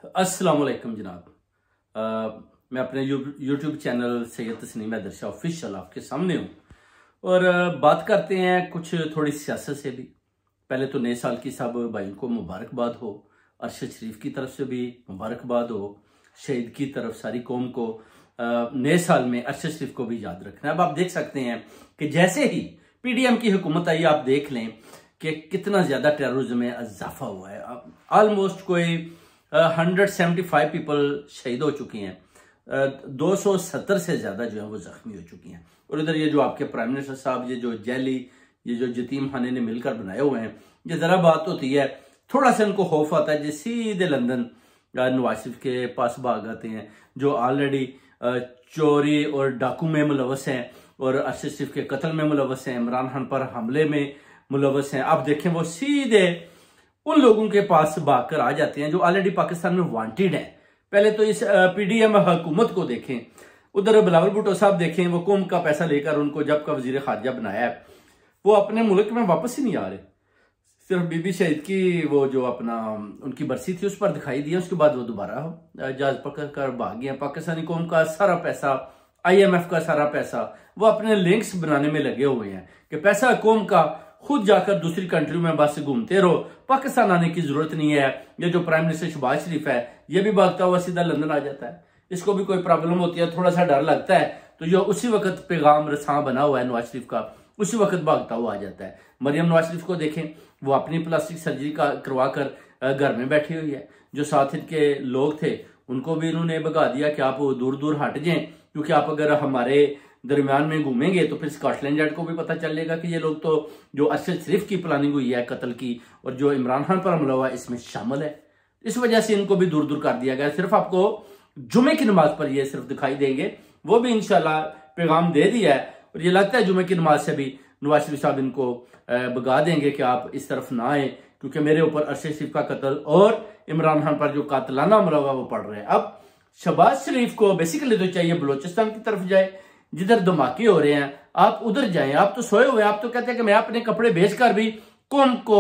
अस्सलाम वालेकुम जनाब। मैं अपने YouTube channel Syed Tasneem Haider Shah official आपके सामने हूँ और बात करते हैं कुछ थोड़ी सियासत से भी। पहले तो नए साल की सब भाइयों को मुबारकबाद हो, अरशद शरीफ की तरफ से भी मुबारकबाद हो, शहीद की तरफ सारी कौम को नए साल में अरशद शरीफ को भी याद रखना है। अब आप देख सकते हैं कि जैसे ही पीडीएम की हुकूमत आई, आप देख लें कि कितना ज्यादा टेररिज्म में इजाफा हुआ है। ऑलमोस्ट कोई 175 पीपल शहीद हो चुकी हैं, 270 से ज्यादा जो है वो जख्मी हो चुकी हैं। और इधर ये जो आपके प्राइम मिनिस्टर साहब, ये जो जैली, ये जो यतीम खाने ने मिलकर बनाए हुए हैं, ये जरा बात होती है थोड़ा सा इनको खौफ आता है, जो सीधे लंदन नवाज शरीफ के पास भाग आते हैं, जो ऑलरेडी चोरी और डाकू में मुलवस हैं और अरशद शरीफ के कत्ल में मुलवस हैं, इमरान खान पर हमले में मुलवस हैं। आप देखें वो सीधे उन लोगों के पास भागकर आ जाते हैं जो ऑलरेडी पाकिस्तान में वांटेड हैं। पहले तो इस पीडीएम हुकूमत को देखें, उधर बिलावल भुट्टो साहब देखें, वो कौम का पैसा लेकर उनको जब का वजीर खारजा बनाया है, वो अपने मुल्क में वापस ही नहीं आ रहे। सिर्फ बीबी शहीद की वो जो अपना उनकी बरसी थी उस पर दिखाई दिया, उसके बाद वो दोबारा जहाज पकड़ कर भाग गया। पाकिस्तानी कौम का सारा पैसा, IMF का सारा पैसा वो अपने लिंक्स बनाने में लगे हुए हैं कि पैसा कौम का खुद जाकर दूसरी कंट्री में बस घूमते रहो, पाकिस्तान आने की जरूरत नहीं है। ये जो प्राइम मिनिस्टर शहबाज शरीफ है, ये भी भागता हुआ सीधा लंदन आ जाता है। इसको भी कोई प्रॉब्लम होती है, थोड़ा सा डर लगता है, तो जो उसी वक्त पैगाम रसा बना हुआ है नवाज शरीफ का, उसी वक्त भागता हुआ आ जाता है। मरियम नवाज शरीफ को देखें, वो अपनी प्लास्टिक सर्जरी करवा कर घर में बैठी हुई है। जो साथ के लोग थे उनको भी इन्होंने भगा दिया कि आप दूर दूर हट जाएं, क्योंकि आप अगर हमारे दरमियान में घूमेंगे तो फिर स्कॉटलैंड यार्ड को भी पता चलेगा कि ये लोग तो जो अरशद शरीफ की प्लानिंग हुई है कत्ल की और जो इमरान खान पर हमला हुआ है इसमें शामिल है। इस वजह से इनको भी दूर दूर कर दिया गया। सिर्फ आपको जुमे की नमाज पर ये सिर्फ दिखाई देंगे, वो भी इंशाल्लाह पैगाम दे दिया है और ये लगता है जुमे की नमाज से भी नवाज शरीफ साहब इनको भगा देंगे कि आप इस तरफ ना आए, क्योंकि मेरे ऊपर अरशद शरीफ का कत्ल और इमरान खान पर जो कातलाना हमला हुआ वो पड़ रहे हैं। अब शहबाज शरीफ को बेसिकली तो चाहिए बलोचिस्तान की तरफ जाए, जिधर धमाके हो रहे हैं आप उधर जाएं। आप तो सोए हुए हैं, आप तो कहते हैं कि मैं अपने कपड़े बेचकर भी कौम को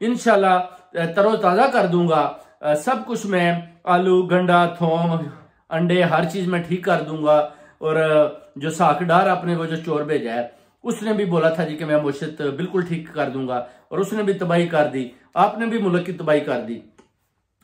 इंशाल्लाह तरोताजा कर दूंगा, सब कुछ मैं आलू गंडा थोम अंडे हर चीज में ठीक कर दूंगा। और जो साकडार आपने वो जो चोर भेजा है उसने भी बोला था जी कि मैं मुश्त बिल्कुल ठीक कर दूंगा, और उसने भी तबाही कर दी, आपने भी मुल्क की तबाही कर दी।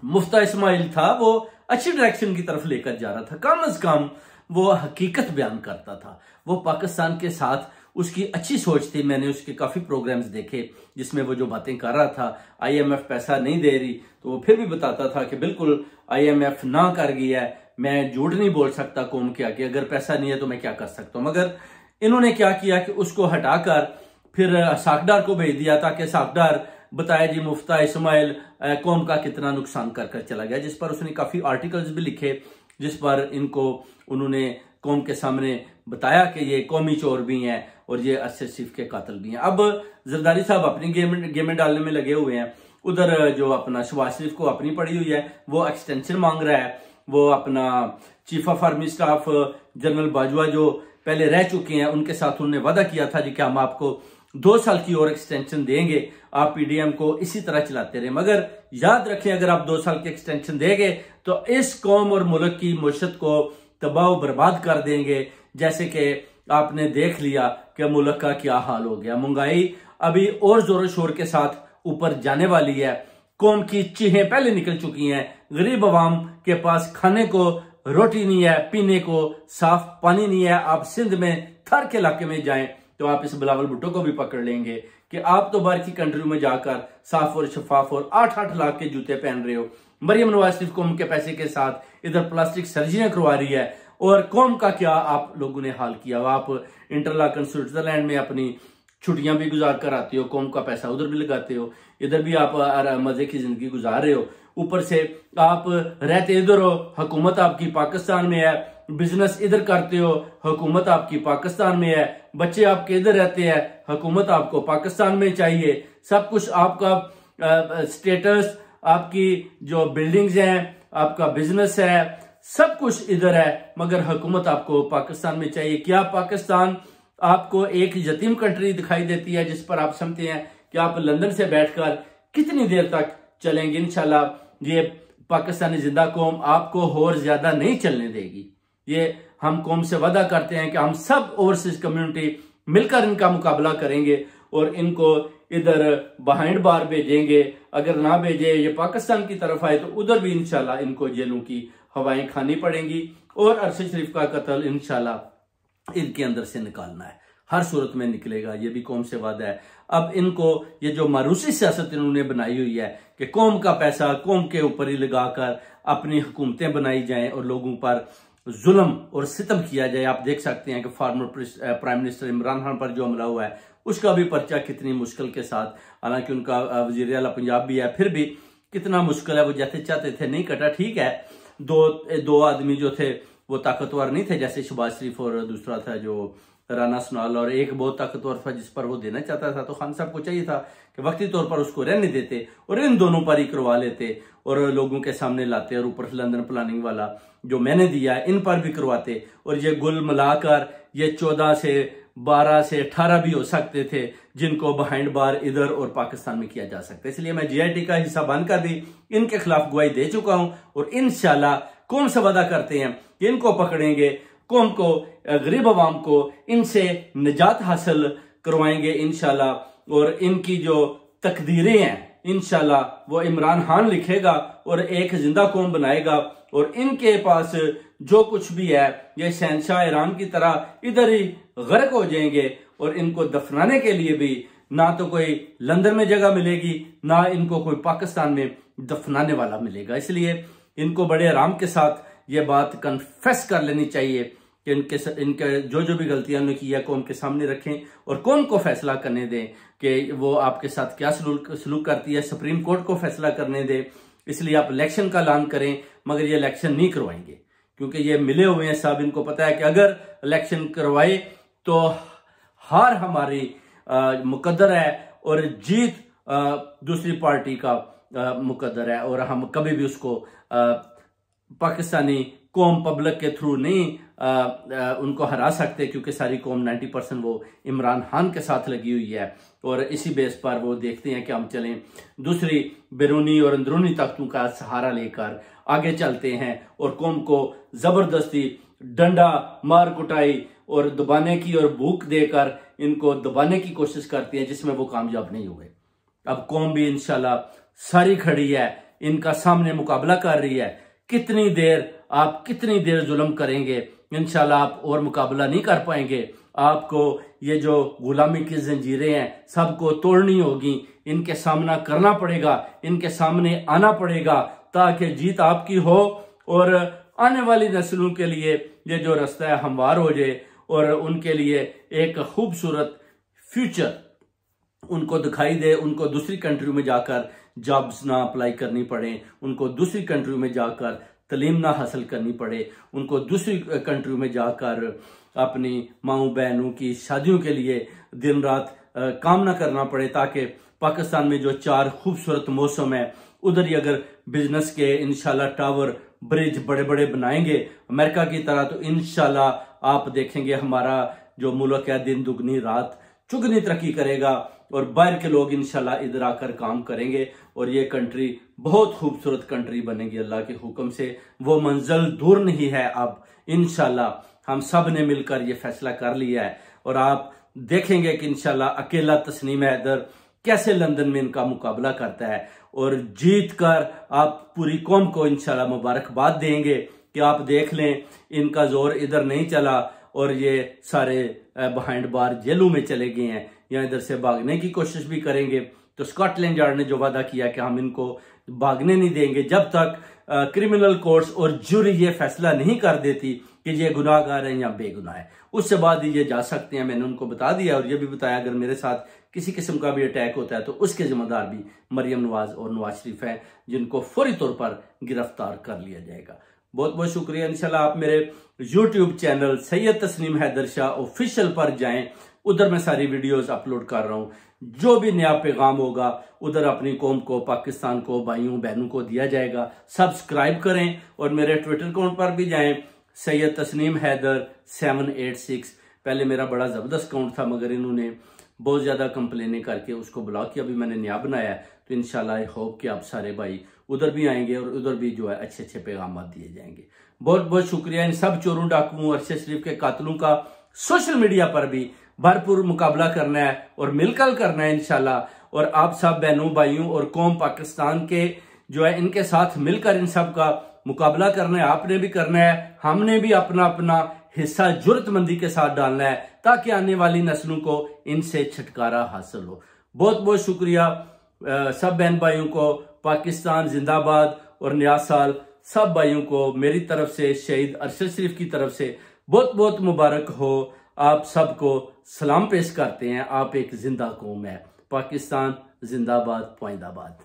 मुफ्ता इस्माइल था, वो अच्छी डायरेक्शन की तरफ लेकर जा रहा था, कम से कम वो हकीकत बयान करता था, वो पाकिस्तान के साथ उसकी अच्छी सोच थी। मैंने उसके काफी प्रोग्राम्स देखे जिसमें वो जो बातें कर रहा था, IMF पैसा नहीं दे रही, तो वो फिर भी बताता था कि बिल्कुल IMF ना कर गई है, मैं झूठ नहीं बोल सकता कौम के आगे, अगर पैसा नहीं है तो मैं क्या कर सकता हूं। मगर इन्होंने क्या किया कि उसको हटाकर फिर साकडार को भेज दिया ताकि साकडार बताया जी मुफ्ता इस्माइल कौम का कितना नुकसान कर कर चला गया, जिस पर उसने काफी आर्टिकल्स भी लिखे, जिस पर इनको उन्होंने कौम के सामने बताया कि ये कौमी चोर भी हैं और ये अरशद शरीफ के कातिल भी हैं। अब जरदारी साहब अपनी गेमें डालने में लगे हुए हैं, उधर जो अपना शहबाज शरीफ को अपनी पड़ी हुई है, वो एक्सटेंशन मांग रहा है। वो अपना chief of army staff general Bajwa जो पहले रह चुके हैं, उनके साथ उन्होंने वादा किया था जी कि हम आपको 2 साल की और एक्सटेंशन देंगे, आप पीडीएम को इसी तरह चलाते रहे। मगर याद रखें, अगर आप 2 साल की एक्सटेंशन देंगे तो इस कौम और मुल्क की मुशत को तबाह बर्बाद कर देंगे, जैसे कि आपने देख लिया कि मुल्क का क्या हाल हो गया। महंगाई अभी और जोरों शोर के साथ ऊपर जाने वाली है, कौम की चीखें पहले निकल चुकी हैं, गरीब अवाम के पास खाने को रोटी नहीं है, पीने को साफ पानी नहीं है। आप सिंध में थर के इलाके में जाएं तो आप इस बिलावल भुट्टो को भी पकड़ लेंगे कि आप तो बाहर की कंट्री में जाकर साफ और शफाफ और 8-8 लाख के जूते पहन रहे हो। मरियम नवाज शरीफ कौम के पैसे के साथ इधर प्लास्टिक सर्जरियां करवा रही है, और कौम का क्या आप लोगों ने हाल किया। आप इंटरलाकन स्विट्जरलैंड में अपनी छुट्टियां भी गुजार कर आते हो, कौम का पैसा उधर भी लगाते हो, इधर भी आप मजे की जिंदगी गुजार रहे हो, ऊपर से आप रहते इधर हो, हुकूमत आपकी पाकिस्तान में है, बिजनेस इधर करते हो, हुकूमत आपकी पाकिस्तान में है, बच्चे आपके इधर रहते हैं, हुकूमत आपको पाकिस्तान में चाहिए, सब कुछ आपका स्टेटस, आपकी जो बिल्डिंग्स हैं, आपका बिजनेस है, सब कुछ इधर है, मगर हुकूमत आपको पाकिस्तान में चाहिए। क्या पाकिस्तान आपको एक यतीम कंट्री दिखाई देती है जिस पर आप समझते हैं कि आप लंदन से बैठकर कितनी देर तक चलेंगे। इंशाल्लाह ये पाकिस्तानी जिंदा कौम आपको और ज्यादा नहीं चलने देगी। ये हम कौम से वादा करते हैं कि हम सब ओवरसीज कम्युनिटी मिलकर इनका मुकाबला करेंगे और इनको इधर बिहाइंड बार भेजेंगे। अगर ना भेजे, ये पाकिस्तान की तरफ आए, तो उधर भी इंशाल्लाह इनको जेलों की हवाएं खानी पड़ेंगी और अरशद शरीफ का कत्ल इंशाल्लाह इनके अंदर से निकालना है, हर सूरत में निकलेगा। ये भी कौम से वादा है। अब इनको ये जो मारूसी सियासत इन्होंने बनाई हुई है कि कौम का पैसा कौम के ऊपर ही लगाकर अपनी हुकूमतें बनाई जाएं और लोगों पर जुल्म और सितम किया जाए। आप देख सकते हैं कि former prime minister Imran Khan पर जो हमला हुआ है उसका भी पर्चा कितनी मुश्किल के साथ, हालांकि उनका वजीर आला पंजाब भी है, फिर भी कितना मुश्किल है। वो जैसे चाहते थे नहीं कटा। ठीक है, दो आदमी जो थे वो ताकतवर नहीं थे, जैसे शहबाज शरीफ और दूसरा था जो राना सनाल, और एक बहुत ताकतवर था जिस पर वो देना चाहता था। तो खान साहब को चाहिए था कि वक्ती तौर पर उसको रहने देते और इन दोनों पर ही करवा लेते और लोगों के सामने लाते, और ऊपर लंदन प्लानिंग वाला जो मैंने दिया इन पर भी करवाते, और ये गुल मिलाकर ये 14 से 12 से 18 भी हो सकते थे जिनको बिहाइंड बार इधर और पाकिस्तान में किया जा सकता है। इसलिए मैं GIT का हिस्सा बनकर भी इनके खिलाफ गवाही दे चुका हूं और इंशाल्लाह कौम से वादा करते हैं कि इनको पकड़ेंगे, कौम को, गरीब आवाम को इनसे निजात हासिल करवाएंगे इंशाल्लाह, और इनकी जो तकदीरें हैं इंशाल्लाह वो इमरान खान लिखेगा और एक जिंदा कौम बनाएगा, और इनके पास जो कुछ भी है ये शहनशाह ईरान की तरह इधर ही गर्क हो जाएंगे, और इनको दफनाने के लिए भी ना तो कोई लंदन में जगह मिलेगी, ना इनको कोई पाकिस्तान में दफनाने वाला मिलेगा। इसलिए इनको बड़े आराम के साथ ये बात कन्फेस कर लेनी चाहिए कि इनके जो भी गलतियां उन्होंने की है कौम के सामने रखें और कौम को फैसला करने दें कि वो आपके साथ क्या सलूक करती है। सुप्रीम कोर्ट को फैसला करने दें। इसलिए आप इलेक्शन का ऐलान करें, मगर ये इलेक्शन नहीं करवाएंगे क्योंकि ये मिले हुए हैं सब। इनको पता है कि अगर इलेक्शन करवाए तो हार हमारी मुकद्दर है और जीत दूसरी पार्टी का मुकद्दर है, और हम कभी भी उसको पाकिस्तानी कौम पब्लिक के थ्रू नहीं उनको हरा सकते, क्योंकि सारी कौम 90% वो इमरान खान के साथ लगी हुई है, और इसी बेस पर वो देखते हैं कि हम चलें दूसरी बैरूनी और अंदरूनी ताकतों का सहारा लेकर आगे चलते हैं और कौम को जबरदस्ती डंडा मार कुटाई और दबाने की और भूख देकर इनको दबाने की कोशिश करते हैं, जिसमें वो कामयाब नहीं हुए। अब कौम भी इंशाल्लाह सारी खड़ी है, इनका सामने मुकाबला कर रही है। कितनी देर जुल्म करेंगे, इंशाल्लाह आप और मुकाबला नहीं कर पाएंगे। आपको ये जो गुलामी की जंजीरें हैं सबको तोड़नी होगी, इनके सामना करना पड़ेगा, इनके सामने आना पड़ेगा ताकि जीत आपकी हो और आने वाली नस्लों के लिए ये जो रास्ता है हमवार हो जाए और उनके लिए एक खूबसूरत फ्यूचर उनको दिखाई दे। उनको दूसरी कंट्री में जाकर जॉब्स ना अप्लाई करनी पड़े, उनको दूसरी कंट्री में जाकर तालीम ना हासिल करनी पड़े, उनको दूसरी कंट्री में जाकर अपनी माओ बहनों की शादियों के लिए दिन रात काम ना करना पड़े, ताकि पाकिस्तान में जो 4 खूबसूरत मौसम है उधर ही अगर बिजनेस के इंशाल्लाह टावर ब्रिज बड़े बड़े बनाएंगे अमेरिका की तरह, तो इंशाल्लाह आप देखेंगे हमारा जो मुल्क है दिन दुगनी रात चुगनी तरक्की करेगा और बाहर के लोग इंशाल्लाह इधर आकर काम करेंगे और ये कंट्री बहुत खूबसूरत कंट्री बनेगी अल्लाह के हुक्म से। वो मंजिल दूर नहीं है, अब इंशाल्लाह हम सब ने मिलकर ये फैसला कर लिया है और आप देखेंगे कि इंशाल्लाह अकेला तस्नीम हैदर कैसे लंदन में इनका मुकाबला करता है और जीत कर आप पूरी कौम को इंशाल्लाह मुबारकबाद देंगे कि आप देख लें इनका जोर इधर नहीं चला और ये सारे बिहाइंड बार जेलों में चले गए हैं या इधर से भागने की कोशिश भी करेंगे। तो स्कॉटलैंड यार्ड ने जो वादा किया कि हम इनको भागने नहीं देंगे जब तक क्रिमिनल कोर्ट्स और जूरी ये फैसला नहीं कर देती कि ये गुनाहगार है या बेगुनाह है, उससे बाद ये जा सकते हैं। मैंने उनको बता दिया और ये भी बताया अगर मेरे साथ किसी किस्म का भी अटैक होता है तो उसके जिम्मेदार भी मरियम नवाज और नवाज शरीफ हैं, जिनको फौरी तौर पर गिरफ्तार कर लिया जाएगा। बहुत बहुत शुक्रिया। इंशाल्लाह आप मेरे YouTube channel Syed Tasneem Haider Shah official पर जाएं, उधर मैं सारी वीडियोस अपलोड कर रहा हूं। जो भी नया पैगाम होगा उधर अपनी कौम को, पाकिस्तान को, भाइयों बहनों को दिया जाएगा। सब्सक्राइब करें और मेरे ट्विटर अकाउंट पर भी जाएं, सैयद तस्नीम हैदर 786। पहले मेरा बड़ा जबरदस्त अकाउंट था मगर इन्होंने बहुत ज़्यादा कंप्लेनें करके उसको ब्लॉक किया। अभी मैंने नया बनाया है, तो इंशाल्लाह आई होप कि आप सारे भाई उधर भी आएंगे और उधर भी जो है अच्छे अच्छे पैगाम दिए जाएंगे। बहुत बहुत शुक्रिया इन सब चोरों डाकुओं अरशद शरीफ के कातलों का। सोशल मीडिया पर भी भरपूर मुकाबला करना है और मिलकर करना है इंशाल्लाह। और आप सब बहनों भाइयों और कौम पाकिस्तान के जो है इनके साथ मिलकर इन सब का मुकाबला करना है। आपने भी करना है, हमने भी अपना अपना हिस्सा जुर्रतमंदी के साथ डालना है ताकि आने वाली नस्लों को इनसे छुटकारा हासिल हो। बहुत बहुत शुक्रिया सब बहन भाइयों को। पाकिस्तान जिंदाबाद और नया साल सब भाइयों को मेरी तरफ से, शहीद अरशद शरीफ की तरफ से बहुत बहुत मुबारक हो। आप सबको सलाम पेश करते हैं। आप एक जिंदा कौम है। पाकिस्तान जिंदाबाद, पाइंदाबाद।